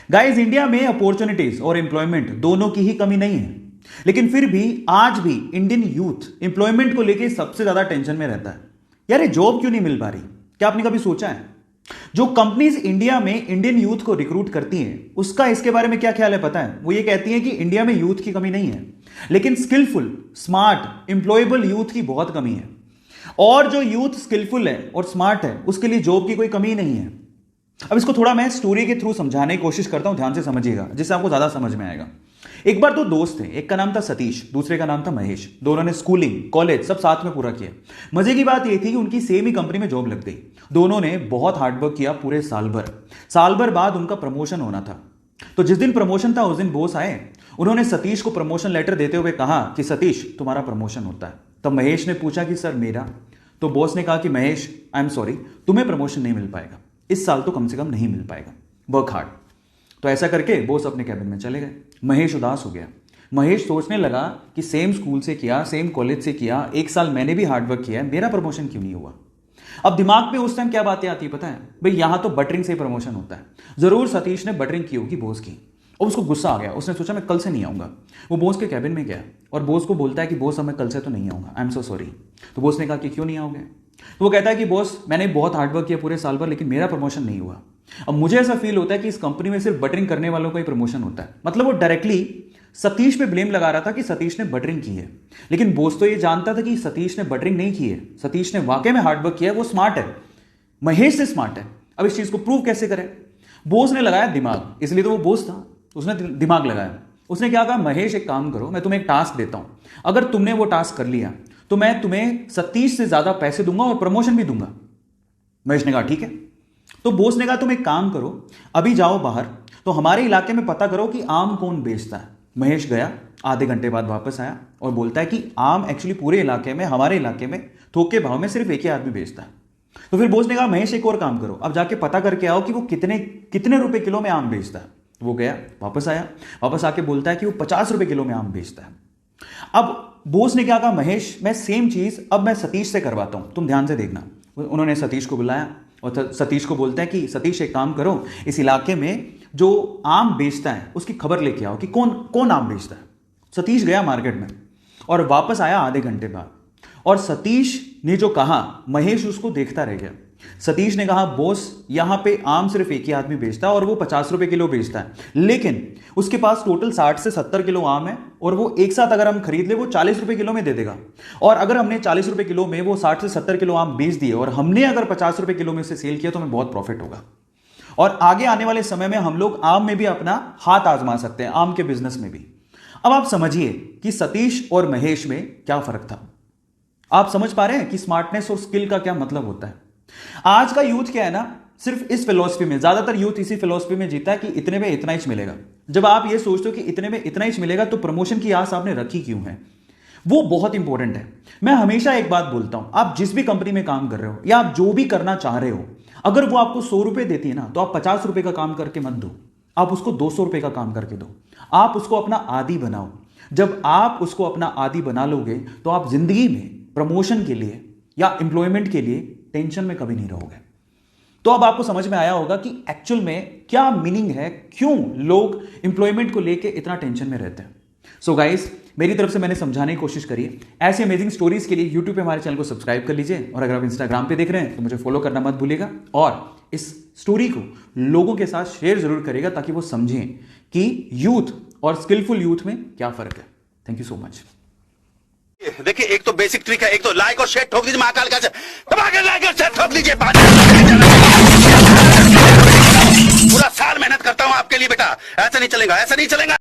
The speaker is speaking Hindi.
गाइस, इंडिया में अपॉर्चुनिटीज और एम्प्लॉयमेंट दोनों की ही कमी नहीं है, लेकिन फिर भी आज भी इंडियन यूथ एम्प्लॉयमेंट को लेकर सबसे ज्यादा टेंशन में रहता है। यार, ये जॉब क्यों नहीं मिल पा रही? क्या आपने कभी सोचा है? जो कंपनीज इंडिया में इंडियन यूथ को रिक्रूट करती हैं, उसका इसके बारे में क्या ख्याल है पता है? वो ये कहती हैं कि इंडिया में यूथ की कमी नहीं है, लेकिन स्किलफुल, स्मार्ट, एम्प्लॉयबल यूथ की बहुत कमी है। और जो यूथ स्किलफुल है और स्मार्ट है, उसके लिए जॉब की कोई कमी नहीं है। अब इसको थोड़ा मैं स्टोरी के थ्रू समझाने की कोशिश करता हूं, ध्यान से समझिएगा, जिससे आपको ज्यादा समझ में आएगा। एक बार दो दोस्त थे, एक का नाम था सतीश, दूसरे का नाम था महेश। दोनों ने स्कूलिंग, कॉलेज सब साथ में पूरा किया। मजे की बात यह थी कि उनकी सेम ही कंपनी में जॉब लग गई। दोनों ने बहुत हार्डवर्क किया पूरे साल भर बाद उनका प्रमोशन होना था। तो जिस दिन प्रमोशन था उस दिन बॉस आए। उन्होंने सतीश को प्रमोशन लेटर देते हुए कहा कि सतीश, तुम्हारा प्रमोशन होता है। तब महेश ने पूछा कि सर मेरा? तो बॉस ने कहा कि महेश, आई एम सॉरी, तुम्हें प्रमोशन नहीं मिल पाएगा, इस साल तो कम से कम नहीं मिल पाएगा, वर्क हार्ड। तो ऐसा करके बॉस अपने कैबिन में चले गए। महेश उदास हो गया। महेश सोचने लगा कि सेम स्कूल से किया, सेम कॉलेज से किया, एक साल मैंने भी हार्डवर्क किया है, मेरा प्रमोशन क्यों नहीं हुआ? अब दिमाग में उस टाइम क्या बातें आती है पता है? भाई, यहां तो बटरिंग से प्रमोशन होता है। जरूर सतीश ने बटरिंग की होगी बॉस की, और उसको गुस्सा आ गया। उसने सोचा मैं कल से नहीं आऊंगा। वो बॉस के कैबिन में गया और बॉस को बोलता है कि बॉस, अब मैं कल से तो नहीं आऊंगा, आई एम सो सॉरी। तो बॉस ने कहा कि क्यों नहीं आओगे? तो वो कहता है कि बॉस, मैंने बहुत हार्डवर्क किया पूरे साल भर, लेकिन मेरा प्रमोशन नहीं हुआ। अब मुझे ऐसा फील होता है कि इस कंपनी में सिर्फ बटरिंग करने वालों का ही प्रमोशन होता है। मतलब वो डायरेक्टली सतीश पे ब्लेम लगा रहा था कि सतीश ने बटरिंग की है, लेकिन बॉस तो ये जानता था कि सतीश ने बटरिंग नहीं की है। सतीश ने वाकई में हार्डवर्क किया है, वो स्मार्ट है, महेश से स्मार्ट है। अब इस चीज को प्रूव कैसे करें? बॉस ने लगाया दिमाग, इसलिए तो वो बॉस था, उसने दिमाग लगाया। उसने क्या कहा, महेश एक काम करो, मैं तुम्हें एक टास्क देता हूं, अगर तुमने वो टास्क कर लिया तो मैं तुम्हें सतीश से ज्यादा पैसे दूंगा और प्रमोशन भी दूंगा। महेश ने कहा ठीक है। तो बॉस ने कहा तुम एक काम करो, अभी जाओ बाहर, तो हमारे इलाके में पता करो कि आम कौन बेचता है। महेश गया, आधे घंटे बाद वापस आया और बोलता है कि आम एक्चुअली पूरे इलाके में, हमारे इलाके में थोक के भाव में सिर्फ एक ही आदमी बेचता है। तो फिर बॉस ने कहा महेश एक और काम करो, अब जाके पता करके आओ कि वो कितने रुपए किलो में आम बेचता है। वो गया, वापस आया, वापस आके बोलता है कि वो 50 रुपए किलो में आम बेचता है। अब बॉस ने क्या कहा, महेश मैं सेम चीज अब मैं सतीश से करवाता हूं, तुम ध्यान से देखना। उन्होंने सतीश को बुलाया और सतीश को बोलता है कि सतीश एक काम करो, इस इलाके में जो आम बेचता है उसकी खबर लेके आओ कि कौन कौन आम बेचता है। सतीश गया मार्केट में और वापस आया आधे घंटे बाद, और सतीश ने जो कहा महेश उसको देखता रह गया। सतीश ने कहा बॉस, यहां पे आम सिर्फ एक ही आदमी बेचता है और वो 50 रुपए किलो बेचता है, लेकिन उसके पास टोटल 60 से 70 किलो आम है और वो एक साथ अगर हम खरीद ले वो 40 रुपए किलो में दे देगा। और अगर हमने 40 रुपए किलो में वो 60 से 70 किलो आम बेच दिए और हमने अगर 50 रुपए किलो में से सेल किया तो हमें बहुत प्रॉफिट होगा। और आगे आने वाले समय में हम लोग आम में भी अपना हाथ आजमा सकते हैं, आम के बिजनेस में भी। अब आप समझिए कि सतीश और महेश में क्या फर्क था। आप समझ पा रहे हैं कि स्मार्टनेस और स्किल का क्या मतलब होता है। आज का यूथ क्या है ना, सिर्फ इस फिलॉसफी में, ज्यादातर यूथ इसी फिलॉसफी में जीता है कि इतने में इतना ही मिलेगा। जब आप ये सोचते हो कि इतने में इतना ही मिलेगा तो प्रमोशन की आस आपने रखी क्यों है? वो बहुत इंपॉर्टेंट है। मैं हमेशा एक बात बोलता हूं, आप जिस भी कंपनी में काम कर रहे हो या आप जो भी करना चाह रहे हो, अगर वो आपको 100 रुपए देती है ना, तो आप 50 रुपए का काम करके मत दो, आप उसको 200 रुपए का काम करके दो। आप उसको अपना आदी बनाओ। जब आप उसको अपना आदी बना लोगे तो आप जिंदगी में प्रमोशन के लिए या एम्प्लॉयमेंट के लिए टेंशन में कभी नहीं रहोगे। तो अब आपको समझ में आया होगा कि एक्चुअल में क्या मीनिंग है, क्यों लोग एम्प्लॉयमेंट को लेके इतना टेंशन में रहते हैं। सो गाइस, मेरी तरफ से मैंने समझाने की कोशिश करी है। ऐसे अमेजिंग स्टोरीज के लिए यूट्यूब पे हमारे चैनल को सब्सक्राइब कर लीजिए, और अगर आप इंस्टाग्राम पे देख रहे हैं तो मुझे फॉलो करना मत भूलिएगा, और इस स्टोरी को लोगों के साथ शेयर जरूर करिएगा ताकि वो समझें कि यूथ और स्किलफुल यूथ में क्या फर्क है। Thank you so much. देखिए, एक तो बेसिक ट्रिक है, एक तो लाइक और शेयर ठोक दीजिए, महाकाल का लाइक और शेयर ठोक दीजिए। पूरा साल मेहनत करता हूं आपके लिए बेटा, ऐसा नहीं चलेगा, ऐसा नहीं चलेगा।